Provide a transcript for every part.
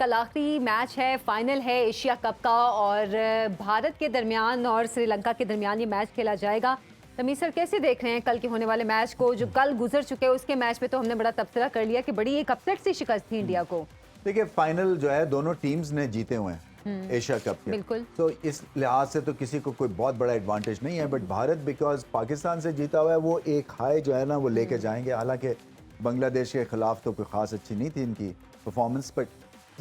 कल आखिरी मैच है, फाइनल है एशिया कप का और भारत के दरमियान और श्रीलंका के दरमियान ये मैच खेला जाएगा। तमीर सर, कैसे देख रहे हैं कल के होने वाले मैच को? जो कल गुजर चुके हैं उसके मैच पे तो हमने बड़ा तबसरा कर लिया कि बड़ी एक अपसेट सी शिकस्त थी इंडिया को। देखिए, फाइनल जो है दोनों टीम्स ने जीते हुए हैं एशिया कप के। बिल्कुल। तो इस लिहाज से तो किसी को कोई बहुत बड़ा एडवांटेज नहीं है, बट भारत बिकॉज पाकिस्तान से जीता हुआ है वो एक हाई जो है ना वो लेके जाएंगे। हालांकि बांग्लादेश के खिलाफ तो कोई खास अच्छी नहीं थी इनकी परफॉर्मेंस, बट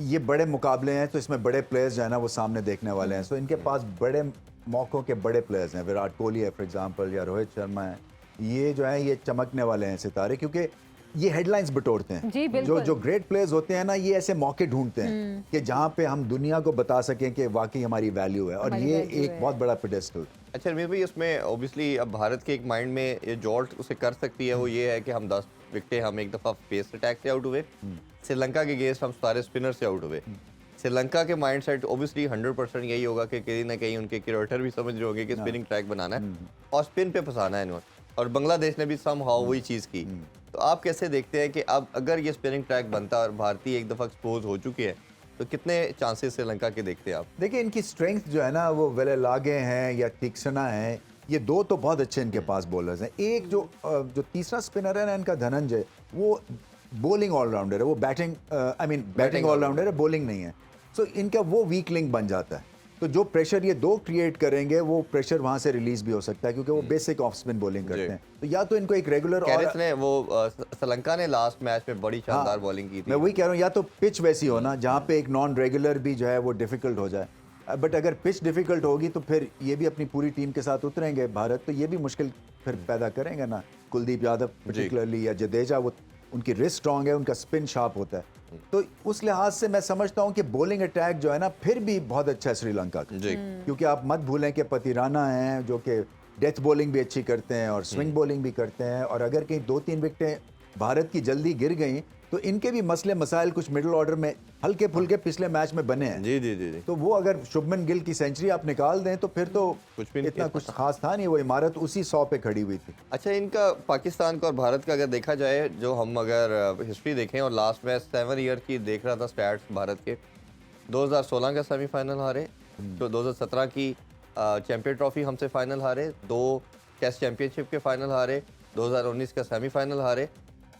ये बड़े मुकाबले हैं तो इसमें बड़े प्लेयर्स जो है ना वो सामने देखने वाले हैं। सो इनके पास बड़े मौक़ों के बड़े प्लेयर्स हैं, विराट कोहली है फॉर एग्जांपल, या रोहित शर्मा है। ये जो है ये चमकने वाले हैं सितारे, क्योंकि ये हेडलाइंस बटोरते हैं। जी, जो ग्रेट प्लेयर्स होते हैं ना, ये ऐसे मौके ढूंढते हैं कि जहाँ पे हम दुनिया को बता सकें कि वाकई हमारी वैल्यू है, और ये एक बहुत बड़ा पेडेस्टल। अच्छा रमीज भाई, उसमें ऑब्वियसली अब भारत के एक माइंड में ये जॉल्ट उसे कर सकती है, वो ये है कि हम 10 विकेटें हम एक दफ़ा पेस अटैक से आउट हुए, श्रीलंका के अगेंस्ट हम सारे स्पिनर से आउट हुए। श्रीलंका के माइंड सेट ऑब्वियसली 100% यही होगा कि कहीं ना कहीं उनके क्रिकेटर भी समझ रहे होंगे कि स्पिनिंग ट्रैक बनाना है और स्पिन पे फंसाना है इन्होंने, और बांग्लादेश ने भी सम हाउ वही चीज़ की। तो आप कैसे देखते हैं कि अब अगर ये स्पिनिंग ट्रैक बनता और भारतीय एक दफ़ा एक्सपोज हो चुकी है तो कितने चांसेस श्रीलंका के देखते हैं आप? देखिए, इनकी स्ट्रेंथ जो है ना वो वेलेलागे हैं या तीक्ष्णा है, ये दो तो बहुत अच्छे इनके पास बॉलर्स हैं। एक जो तीसरा स्पिनर है ना इनका, धनंजय, वो बॉलिंग ऑलराउंडर है, वो बैटिंग ऑलराउंडर है, बॉलिंग नहीं है। सो इनका वो वीक लिंक बन जाता है। तो जो प्रेशर ये दो क्रिएट करेंगे वो प्रेशर वहां से रिलीज भी हो सकता है, क्योंकि वो बेसिक ऑफ स्पिन बॉलिंग करते हैं। तो या तो इनको एक रेगुलर, श्रीलंका ने लास्ट मैच में बड़ी शानदार बॉलिंग की थी। मैं वही कह रहा हूँ, या तो पिच वैसी हो ना जहाँ पे एक नॉन रेगुलर भी जो है वो डिफिकल्ट हो जाए। बट अगर पिच डिफिकल्ट होगी तो फिर ये भी अपनी पूरी टीम के साथ उतरेंगे भारत, तो ये भी मुश्किल फिर पैदा करेंगे ना। कुलदीप यादव पर्टिकुलरली या जडेजा, वो उनकी रिस्ट स्ट्रॉन्ग है, उनका स्पिन शार्प होता है। तो उस लिहाज से मैं समझता हूं कि बॉलिंग अटैक जो है ना फिर भी बहुत अच्छा है श्रीलंका का, क्योंकि आप मत भूलें कि पतिराना हैं जो कि डेथ बॉलिंग भी अच्छी करते हैं और स्विंग बॉलिंग भी करते हैं। और अगर कहीं 2-3 विकेटें भारत की जल्दी गिर गई तो इनके भी मसले मसाइल कुछ मिडिल ऑर्डर में हल्के फुल्के पिछले मैच में बने हैं। जी। तो वो अगर शुभमन गिल की सेंचुरी आप निकाल दें तो फिर तो कुछ भी इतना कुछ खास था नहीं, वो इमारत उसी 100 पे खड़ी हुई थी। अच्छा, इनका पाकिस्तान का और भारत का अगर देखा जाए, जो हम अगर हिस्ट्री देखें, और लास्ट मैच 7 ईयर की देख रहा था स्टैट्स भारत के, 2016 का सेमीफाइनल हारे, तो 2017 की चैंपियन ट्रॉफी हमसे फाइनल हारे, 2 टेस्ट चैंपियनशिप के फाइनल हारे, 2019 का सेमीफाइनल हारे।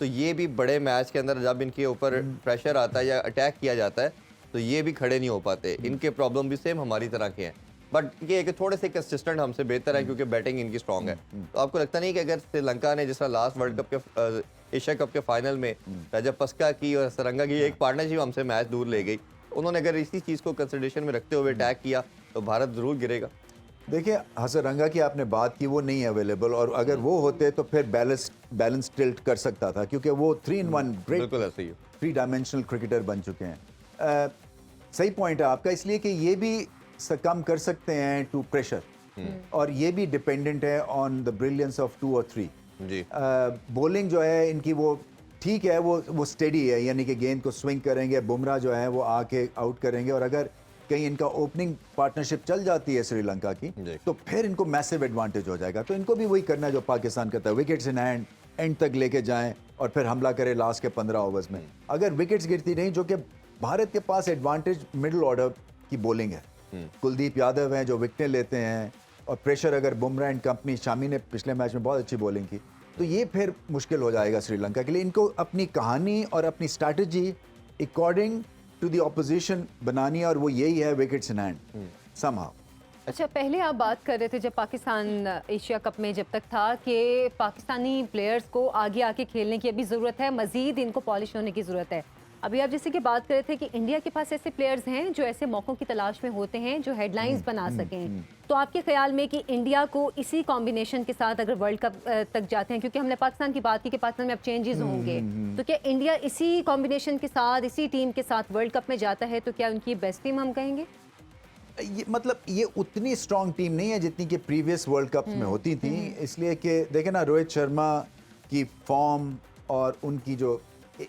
तो ये भी बड़े मैच के अंदर जब इनके ऊपर प्रेशर आता है या अटैक किया जाता है तो ये भी खड़े नहीं हो पाते। इनके प्रॉब्लम भी सेम हमारी तरह के हैं, बट ये है कि थोड़े से कंसिस्टेंट हमसे बेहतर है क्योंकि बैटिंग इनकी स्ट्रांग है। तो आपको लगता नहीं कि अगर श्रीलंका ने जिस तरह लास्ट वर्ल्ड कप के एशिया कप के फाइनल में रजपक्सा की और सरंगा की एक पार्टनरशिप हमसे मैच दूर ले गई, उन्होंने अगर इसी चीज़ को कंसिडरेशन में रखते हुए अटैक किया तो भारत जरूर गिरेगा? देखिए, हसरंगा की आपने बात की, वो नहीं है अवेलेबल, और अगर वो होते तो फिर बैलेंस टिल्ट कर सकता था, क्योंकि वो 3-in-1 ग्रेट 3 डायमेंशनल क्रिकेटर बन चुके हैं। सही पॉइंट है आपका, इसलिए कि ये भी सकम कर सकते हैं टू प्रेशर, और ये भी डिपेंडेंट है ऑन द ब्रिलियंस ऑफ 2 और 3 जी। बॉलिंग जो है इनकी वो ठीक है, वो स्टेडी है, यानी कि गेंद को स्विंग करेंगे, बुमराह जो है वो आके आउट करेंगे, और अगर कहीं इनका ओपनिंग पार्टनरशिप चल जाती है श्रीलंका की तो फिर इनको मैसिव एडवांटेज हो जाएगा। तो इनको भी वही करना है जो पाकिस्तान करता है, विकेट्स इन हैंड, एंड तक लेके जाएं और फिर हमला करें लास्ट के 15 ओवर्स में। अगर विकेट्स गिरती नहीं, जो कि भारत के पास एडवांटेज मिडिल ऑर्डर की बॉलिंग है, कुलदीप यादव हैं जो विकेटें लेते हैं, और प्रेशर अगर बुमराह एंड कंपनी, शामी ने पिछले मैच में बहुत अच्छी बॉलिंग की, तो ये फिर मुश्किल हो जाएगा श्रीलंका के लिए। इनको अपनी कहानी और अपनी strategy according to the opposition बनानी है, और वो यही है विकेट्स इन हैंड समहाउ। अच्छा, पहले आप बात कर रहे थे जब पाकिस्तान एशिया कप में जब तक था कि पाकिस्तानी प्लेयर्स को आगे आके खेलने की अभी ज़रूरत है, मज़ीद इनको पॉलिश होने की ज़रूरत है। अभी आप जैसे कि बात कर रहे थे कि इंडिया के पास ऐसे प्लेयर्स हैं जो ऐसे मौक़ों की तलाश में होते हैं जो हेडलाइंस बना सकें। तो आपके ख्याल में कि इंडिया को इसी कॉम्बिनेशन के साथ अगर वर्ल्ड कप तक जाते हैं, क्योंकि हमने पाकिस्तान की बात की कि पाकिस्तान में अब चेंजेस होंगे, तो क्या इंडिया इसी कॉम्बिनेशन के साथ, इसी टीम के साथ वर्ल्ड कप में जाता है तो क्या उनकी बेस्ट टीम हम कहेंगे? ये उतनी स्ट्रॉन्ग टीम नहीं है जितनी कि प्रीवियस वर्ल्ड कप में होती थी, इसलिए कि देखें ना, रोहित शर्मा की फॉर्म और उनकी जो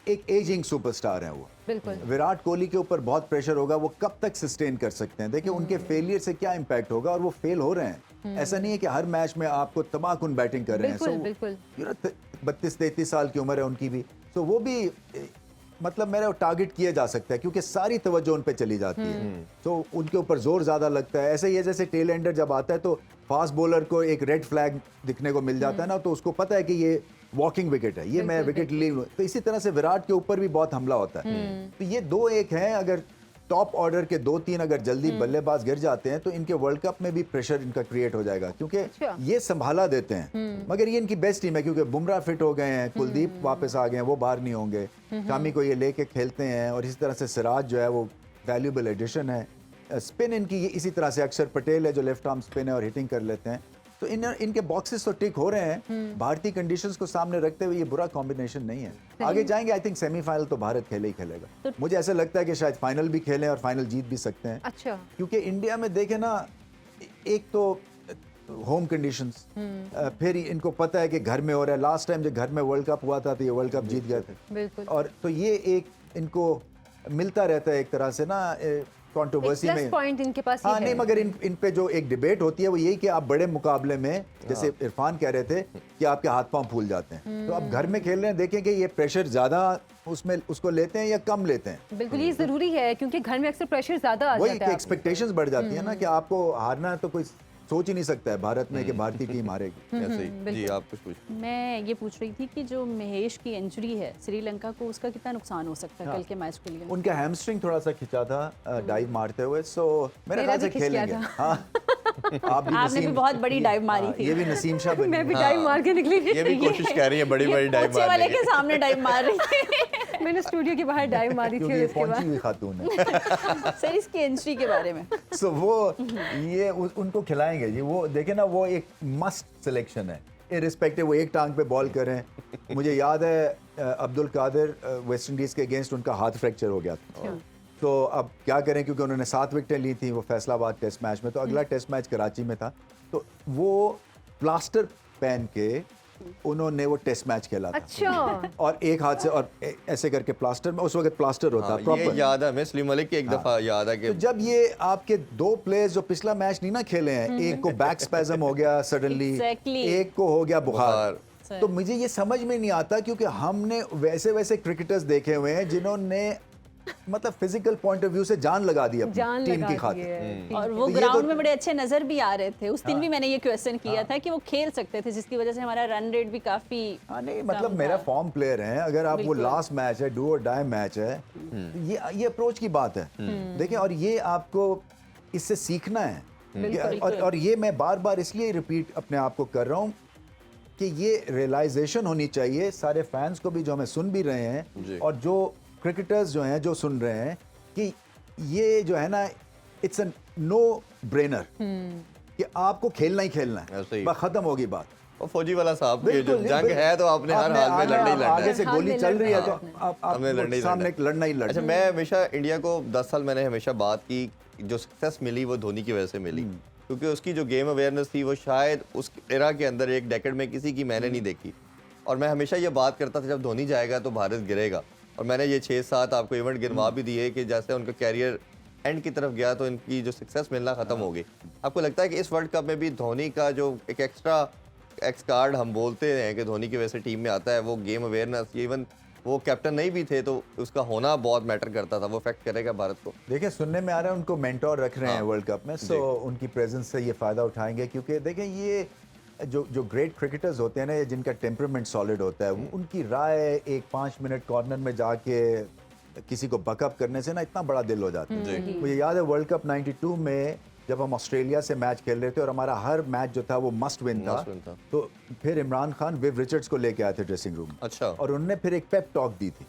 एक एजिंग सुपरस्टार है वो, बिल्कुल। विराट कोहली के ऊपर बहुत प्रेशर होगा, वो कब तक सस्टेन कर सकते हैं। देखिए उनके फेलियर से क्या इम्पैक्ट होगा, और वो फेल हो रहे हैं। ऐसा नहीं है कि हर मैच में आपको तबाहकुन बैटिंग कर रहे हैं। 32-33 साल की उम्र है उनकी भी, तो वो भी मतलब मेरा टारगेट किया जा सकता है क्योंकि सारी तवज्जो उन पे चली जाती है, तो उनके ऊपर जोर ज़्यादा लगता है। ऐसे ही है जैसे टेल एंडर जब आता है तो फास्ट बॉलर को एक रेड फ्लैग दिखने को मिल जाता है ना, तो उसको पता है कि ये वॉकिंग विकेट है, ये मैं विकेट ले लूं। तो इसी तरह से विराट के ऊपर भी बहुत हमला होता है। तो ये 2-1 हैं, अगर टॉप ऑर्डर के 2-3 अगर जल्दी बल्लेबाज गिर जाते हैं तो इनके वर्ल्ड कप में भी प्रेशर इनका क्रिएट हो जाएगा, क्योंकि अच्छा। ये संभाला देते हैं। मगर ये इनकी बेस्ट टीम है क्योंकि बुमराह फिट हो गए हैं, कुलदीप वापस आ गए हैं, वो बाहर नहीं होंगे, शामी को ये लेके खेलते हैं, और इसी तरह से सिराज जो है वो वैल्यूबल एडिशन है। स्पिन इनकी ये इसी तरह से अक्षर पटेल है जो लेफ्ट आर्म स्पिन है और हिटिंग कर लेते हैं। तो इनके बॉक्सेस तो टिक हो रहे हैं। भारतीय कंडीशंस को सामने रखते हुए ये बुरा कॉम्बिनेशन नहीं है। आगे जाएंगे, आई थिंक सेमीफाइनल तो भारत खेले ही खेलेगा। मुझे ऐसा लगता है कि शायद फाइनल भी खेलें और फाइनल जीत भी सकते हैं। अच्छा, क्योंकि इंडिया में देखें ना, एक तो होम कंडीशंस, फिर इनको पता है कि घर में हो रहा है। लास्ट टाइम जब घर में वर्ल्ड कप हुआ था तो ये वर्ल्ड कप जीत गए थे, बिल्कुल। और तो ये एक इनको मिलता रहता है एक तरह से ना कंट्रोवर्सी प्लस में। पॉइंट इनके पास हाँ ये नहीं, है। मगर इन पे जो एक डिबेट होती है वो यही कि आप बड़े मुकाबले में, जैसे इरफान कह रहे थे कि आपके हाथ पांव फूल जाते हैं, तो आप घर में खेल रहे हैं, देखें कि ये प्रेशर ज्यादा उसमें उसको लेते हैं या कम लेते हैं। बिल्कुल, ये जरूरी है क्योंकि घर में अक्सर प्रेशर ज्यादा आ वही जाता है। एक्सपेक्टेशंस बढ़ जाती है ना कि आपको हारना है, तो कोई सोच ही नहीं सकता है भारत में कि भारतीय टीम हारेगी। ऐसे ही जी, आप कुछ पूछ। मैं ये पूछ रही थी कि जो महेश की इंजरी है श्रीलंका को, उसका कितना नुकसान हो सकता है कल के मैच के लिए? उनका हैमस्ट्रिंग थोड़ा सा खिंचा था डाइव मारते हुए, सो मेरे मेरा ख्याल से भी खिंच गया खेलेंगे। था। हाँ आप भी आपने भी नसीम- बहुत बड़ी डाइव मारी हाँ, थी। ये भी नसीम शाह बनी मैं भी है। डाइव मार के निकली थी। ये भी कोशिश कर रही है बड़ी बड़ी डाइव पोछे वाले मारने के की। सामने डाइव मार रही थी। मैंने स्टूडियो के बाहर डाइव मारी थी क्योंकि और ये उसके पहुंची बाद हुई खातून है। सर, इसकी इंजरी के बारे में सो वो ये उनको खिलाएंगे जी। वो देखे ना, वो एक मस्ट सिलेक्शन है, इररिस्पेक्टिव वो एक टांग पे बॉल करें। मुझे याद है अब्दुल कादिर वेस्ट इंडीज के अगेंस्ट उनका हाथ फ्रैक्चर हो गया था, तो अब क्या करें, क्योंकि उन्होंने 7 विकेटें ली थी वो फैसलाबाद टेस्ट मैच में, तो अगला टेस्ट मैच कराची में था, तो वो प्लास्टर पहन के उन्होंने वो टेस्ट मैच खेला था। अच्छा, और एक हाथ से और ऐसे करके प्लास्टर में, उस वक्त प्लास्टर होता हाँ, ये प्रॉपर। याद है हमें, सलीम मलिक की एक दफा याद है तो कि जब ये आपके 2 प्लेयर्स जो पिछला मैच नहीं ना खेले हैं, एक को बैक स्पैज्म हो गया सडनली, Exactly. एक को हो गया बुखार, सर। तो मुझे ये समझ में नहीं आता, क्योंकि हमने वैसे वैसे क्रिकेटर्स देखे हुए हैं जिन्होंने मतलब फिजिकल पॉइंट ऑफ व्यू से जान लगा दी अपनी जान टीम लगा की दी खातिर। है। और वो तो ये ग्राउंड तो- में बड़े अच्छे नजर भी आ रहे थे। उस दिन भी मैंने ये क्वेश्चन किया था कि वो खेल सकते थे, जिसकी वजह से हमारा रन रेट भी काफी हाँ नहीं, कम मतलब था। मेरा फॉर्म प्लेयर है, अगर आप वो बिल्कुल। लास्ट मैच है, डू और डाई मैच है, तो ये अप्रोच की बात है। देखें, और ये आपको इससे सीखना है। और ये मैं बार बार इसलिए रिपीट अपने आप को कर रहा हूँ कि ये रियलाइजेशन होनी चाहिए सारे फैंस को भी जो हमें सुन भी रहे जी। हैं, और जो क्रिकेटर्स जो हैं जो सुन रहे हैं, कि ये जो है ना, इट्स अ नो ब्रेनर कि आपको खेलना ही खेलना ऐसे है, ही। बस खत्म होगी बात। और फौजी वाला साहब की जो बिल्कुल, जंग बिल्कुल। है तो आपने हर हाल में लड़ना ही लड़ना आगे है। से हाल गोली में चल रही है लड़ना तो है। हमें लड़ना ही सामने लड़ना लड़ना ही लड़ना। अच्छा, मैं हमेशा इंडिया को 10 साल मैंने हमेशा बात की, जो सक्सेस मिली वो धोनी की वजह से मिली, क्योंकि उसकी जो गेम अवेयरनेस थी वो शायद उस एरा के अंदर एक डेकेड में किसी की मैंने नहीं देखी। और मैं हमेशा ये बात करता था जब धोनी जाएगा तो भारत गिरेगा, और मैंने ये 6-7 आपको इवेंट गिनवा भी दिए कि जैसे उनका कैरियर एंड की तरफ गया तो इनकी जो सक्सेस मिलना खत्म हो गई। आपको लगता है कि इस वर्ल्ड कप में भी धोनी का जो एक एक्स्ट्रा एक्स कार्ड हम बोलते हैं कि धोनी की वजह से टीम में आता है, वो गेम अवेयरनेस, इवन वो कैप्टन नहीं भी थे तो उसका होना बहुत मैटर करता था, वो इफेक्ट करेगा भारत को? देखिए, सुनने में आ रहा है उनको मेंटोर रख रहे हैं वर्ल्ड कप में, सो उनकी प्रेजेंस से ये फायदा उठाएंगे, क्योंकि देखें ये जो ग्रेट क्रिकेटर्स होते हैं ना, ये जिनका टेम्परामेंट सॉलिड होता है, उनकी राय एक 5 मिनट कॉर्नर में जाके किसी को बकअप करने से ना इतना बड़ा दिल हो जाता है। मुझे याद है वर्ल्ड कप 92 में जब हम ऑस्ट्रेलिया से मैच खेल रहे थे और हमारा हर मैच जो था वो मस्ट विन था, तो फिर इमरान खान विव रिचर्ड्स को लेके आए थे ड्रेसिंग रूम। अच्छा। और उन्होंने फिर एक पेप टॉक दी थी,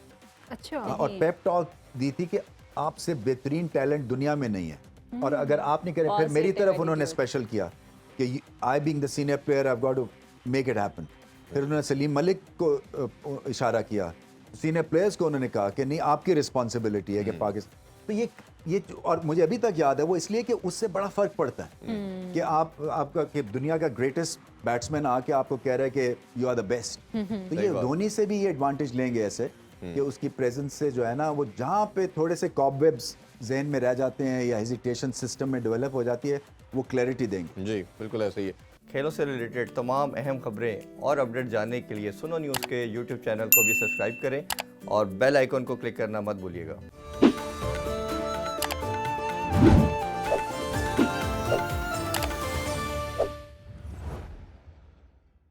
अच्छा, और पेप टॉक दी थी कि आपसे बेहतरीन टैलेंट दुनिया में नहीं है, और अगर आप नहीं करें, फिर मेरी तरफ उन्होंने स्पेशल किया कि I being the senior player I have got to make it happen. फिर उन्होंने सलीम मलिक को इशारा किया, सीनियर प्लेयर्स को उन्होंने कहा कि नहीं, आपकी रिस्पॉन्सिबिलिटी है कि पाकिस्तान। तो ये और मुझे अभी तक याद है वो, इसलिए कि उससे बड़ा फर्क पड़ता है कि आपका कि दुनिया का ग्रेटेस्ट बैट्समैन आके आपको कह रहा है कि यू आर द बेस्ट। तो ये धोनी से भी ये एडवांटेज लेंगे ऐसे कि उसकी प्रेजेंस से जो है ना, वो जहाँ पे थोड़े से कॉबवेब्स जहन में रह जाते हैं या हेजिटेशन सिस्टम में डेवलप हो जाती है, वो क्लैरिटी देंगे। जी बिल्कुल ऐसे ही है। खेलों से रिलेटेड तमाम अहम खबरें और अपडेट जानने के लिए सुनो न्यूज़ के यूट्यूब चैनल को भी सब्सक्राइब करें और बेल आइकन को क्लिक करना मत भूलिएगा।